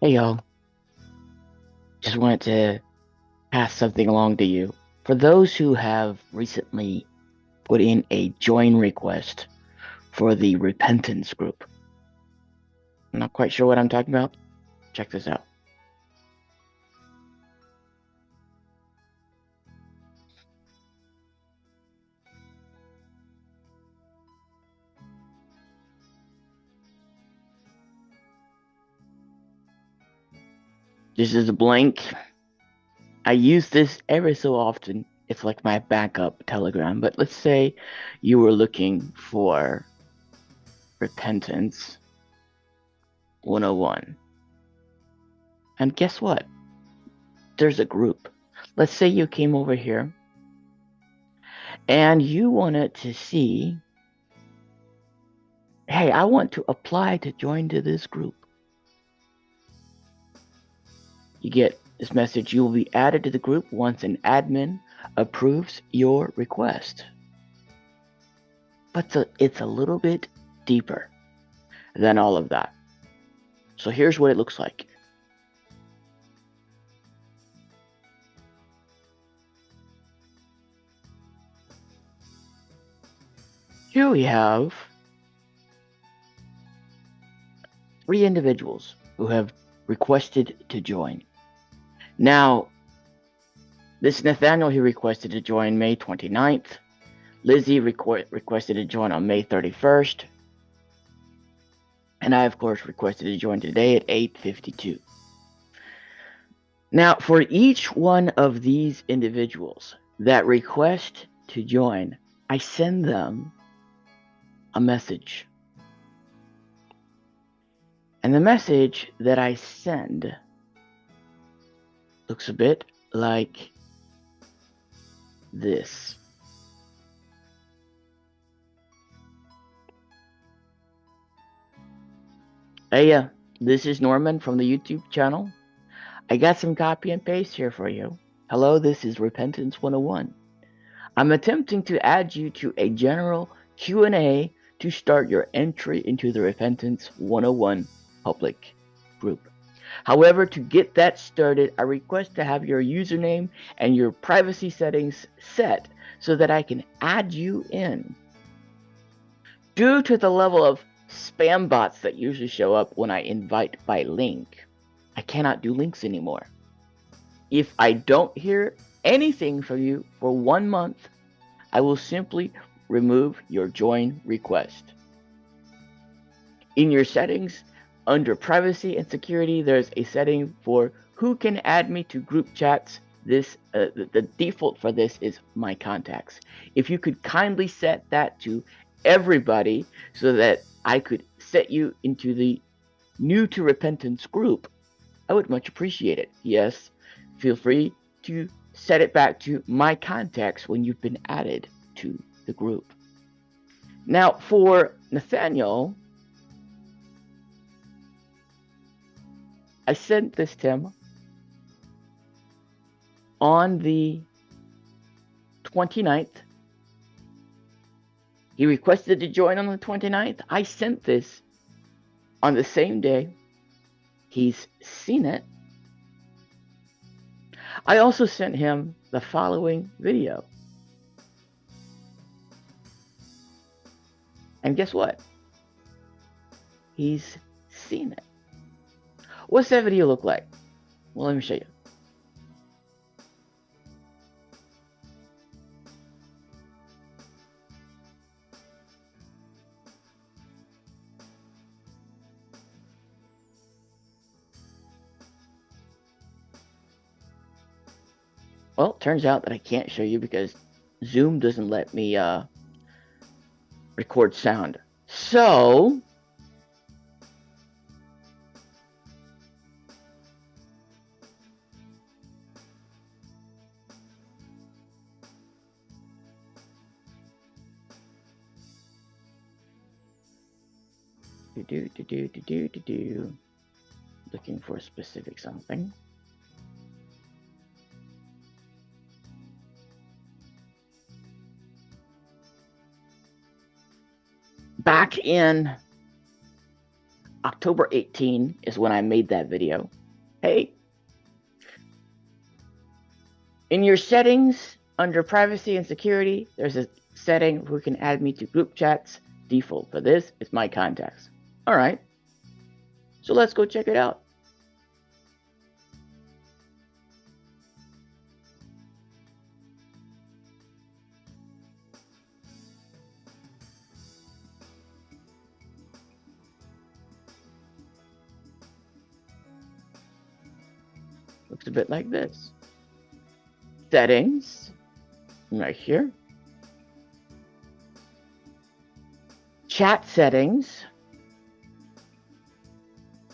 Hey y'all, just wanted to pass something along to you. For those who have recently put in a join request for the Repentance group, I'm not quite sure what I'm talking about. Check this out. This is a blank. I use this every so often. It's like my backup Telegram. But let's say you were looking for Repentance 101. And guess what? There's a group. Let's say you came over here and you wanted to see, hey, I want to apply to join to this group. You get this message: you will be added to the group once an admin approves your request. But it's a little bit deeper than all of that. So here's what it looks like. Here we have 3 individuals who have requested to join. Now, this Nathaniel, he requested to join May 29th. Lizzie requested to join on May 31st. And I, of course, requested to join today at 8:52. Now, for each one of these individuals that request to join, I send them a message. And the message that I send looks a bit like this. Hey, this is Norman from the YouTube channel. I got some copy and paste here for you. Hello, this is Repentance 101. I'm attempting to add you to a general Q&A to start your entry into the Repentance 101 public group. However, to get that started, I request to have your username and your privacy settings set so that I can add you in. Due to the level of spam bots that usually show up when I invite by link, I cannot do links anymore. If I don't hear anything from you for 1 month, I will simply remove your join request. In your settings, under privacy and security, there's a setting for who can add me to group chats. The default for this is my contacts. If you could kindly set that to everybody so that I could set you into the new to repentance group, I would much appreciate it. Yes, feel free to set it back to my contacts when you've been added to the group. Now, for Nathaniel, I sent this to him on the 29th. He requested to join on the 29th. I sent this on the same day. He's seen it. I also sent him the following video. And guess what? He's seen it. What's that video look like? Well, let me show you. Well, it turns out that I can't show you because Zoom doesn't let me record sound. So looking for a specific something. Back in October 18 is when I made that video. Hey, in your settings under privacy and security, there's a setting who can add me to group chats. Default for this is my contacts. All right, so let's go check it out. Looks a bit like this. Settings, right here. Chat settings.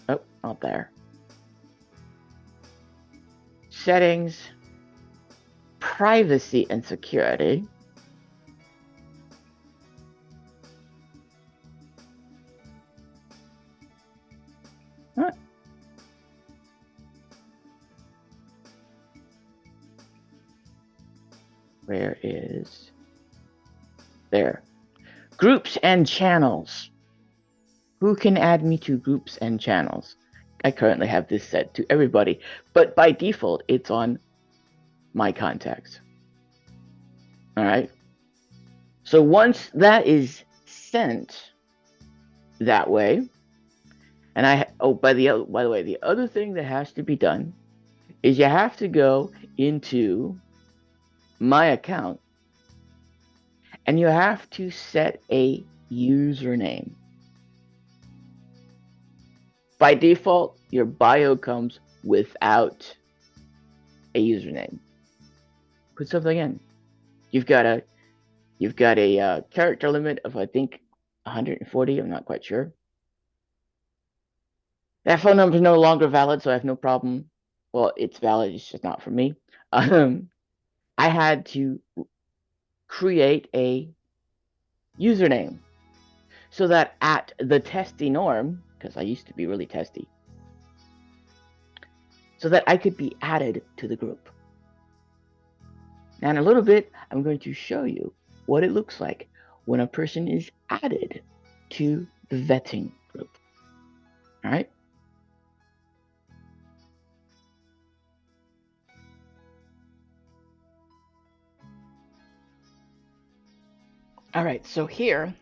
Oh, not there. Settings, privacy and security. Huh. Where is there? Groups and channels. Who can add me to groups and channels? I currently have this set to everybody, but by default, it's on my contacts. All right. So once that is sent that way, and by the way, the other thing that has to be done is you have to go into my account and you have to set a username. By default, your bio comes without a username. Put something in. You've got a character limit of, I think, 140. I'm not quite sure. That phone number is no longer valid, so I have no problem. Well, it's valid. It's just not for me. I had to create a username so that at the testy norm, because I used to be really testy, so that I could be added to the group. Now in a little bit, I'm going to show you what it looks like when a person is added to the vetting group. All right. All right, so here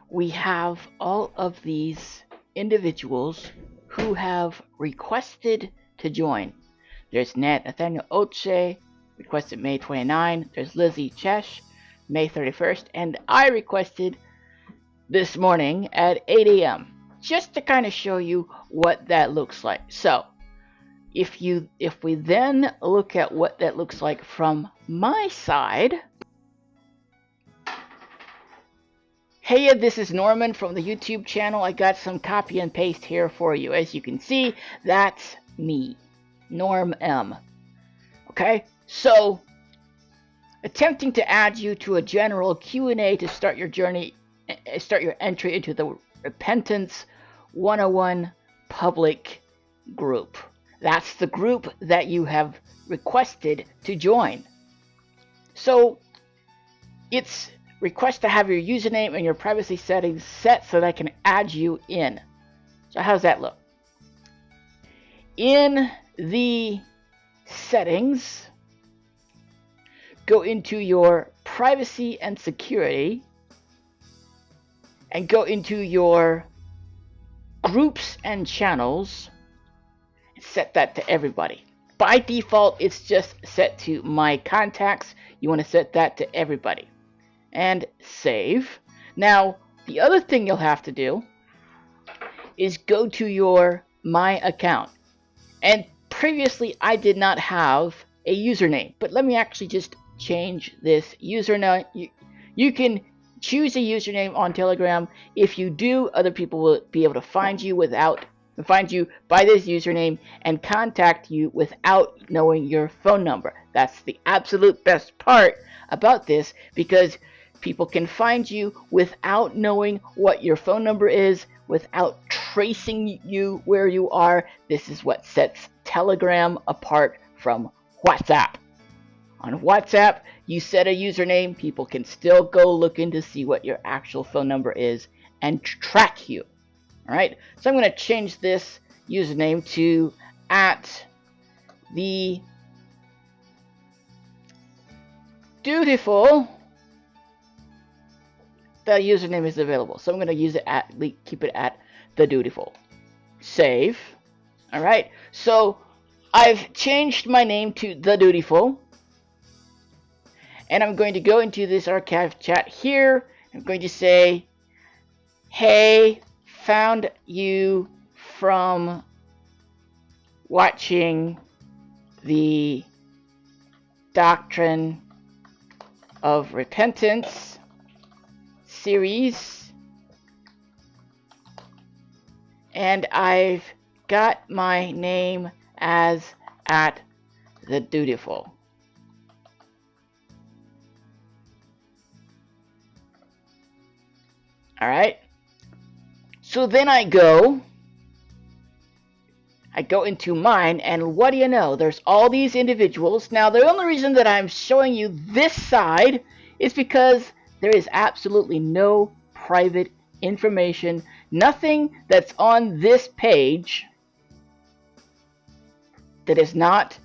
we have all of these individuals who have requested to join. There's Nathaniel Oche, requested May 29. There's Lizzie Chesh, May 31st. And I requested this morning at 8 a.m. just to kind of show you what that looks like. So if we then look at what that looks like from my side. Hey, this is Norman from the YouTube channel. I got some copy and paste here for you. As you can see, that's me, Norm M. Okay, so attempting to add you to a general Q&A to start your journey, start your entry into the Repentance 101 public group. That's the group that you have requested to join. So it's request to have your username and your privacy settings set so that I can add you in. So how does that look? In the settings, go into your privacy and security and go into your groups and channels and set that to everybody. By default, it's just set to my contacts. You want to set that to everybody. And save. Now, the other thing you'll have to do is go to your My account. And previously, I did not have a username, but let me actually just change this username. You can choose a username on Telegram. If you do, other people will be able to find you by this username and contact you without knowing your phone number. That's the absolute best part about this, because people can find you without knowing what your phone number is, without tracing you where you are. This is what sets Telegram apart from WhatsApp. On WhatsApp, you set a username, people can still go look in to see what your actual phone number is and track you. Alright, so I'm going to change this username to @thedutiful. The username is available, so I'm going to use it keep it at @thedutiful. Save. Alright, so I've changed my name to @thedutiful, and I'm going to go into this archive chat here. I'm going to say, hey, found you from watching the Doctrine of Repentance series, and I've got my name as @thedutiful. Alright, so then I go into mine, and what do you know? There's all these individuals. Now, the only reason that I'm showing you this side is because there is absolutely no private information, nothing that's on this page that is not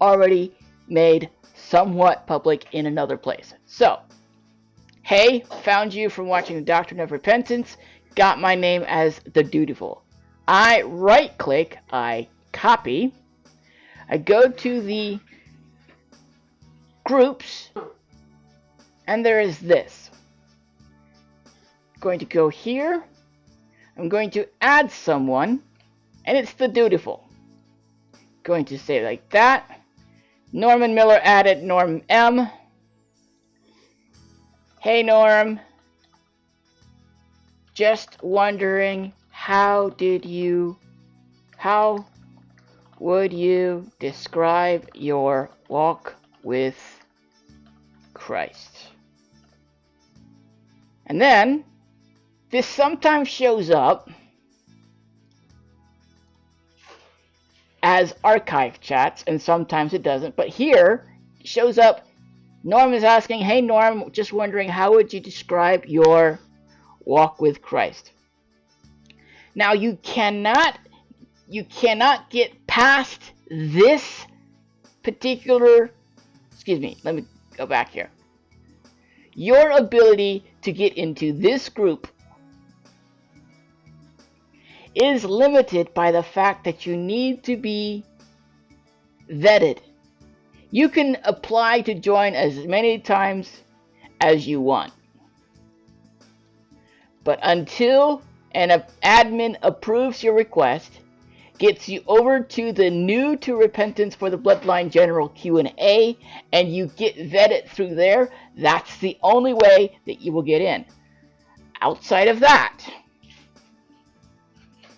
already made somewhat public in another place. So, hey, found you from watching the Doctrine of Repentance, got my name as @thedutiful. I right click, I copy, I go to the groups, and there is this. I'm going to go here, I'm going to add someone, and it's @thedutiful. Going to say like that. Norman Miller added Norm M. Hey Norm, just wondering, how would you describe your walk with Christ? And then this sometimes shows up as archive chats, and sometimes it doesn't, but here it shows up. Norm is asking, hey Norm, just wondering, how would you describe your walk with Christ? Now you cannot get past this particular, excuse me, let me go back here. Your ability to get into this group is limited by the fact that you need to be vetted. You can apply to join as many times as you want, but until an admin approves your request, gets you over to the New to Repentance for the Bloodline General Q&A, and you get vetted through there, that's the only way that you will get in. Outside of that,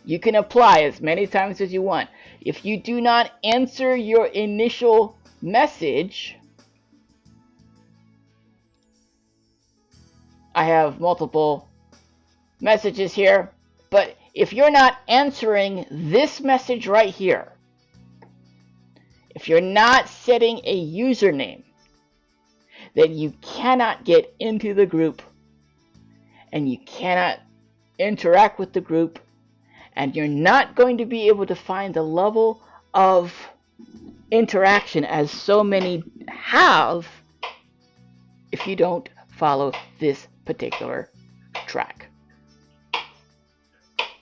you can apply as many times as you want. If you do not answer your initial message, I have multiple messages here, but if you're not answering this message right here, if you're not setting a username, then you cannot get into the group, and you cannot interact with the group, and you're not going to be able to find the level of interaction as so many have if you don't follow this particular track.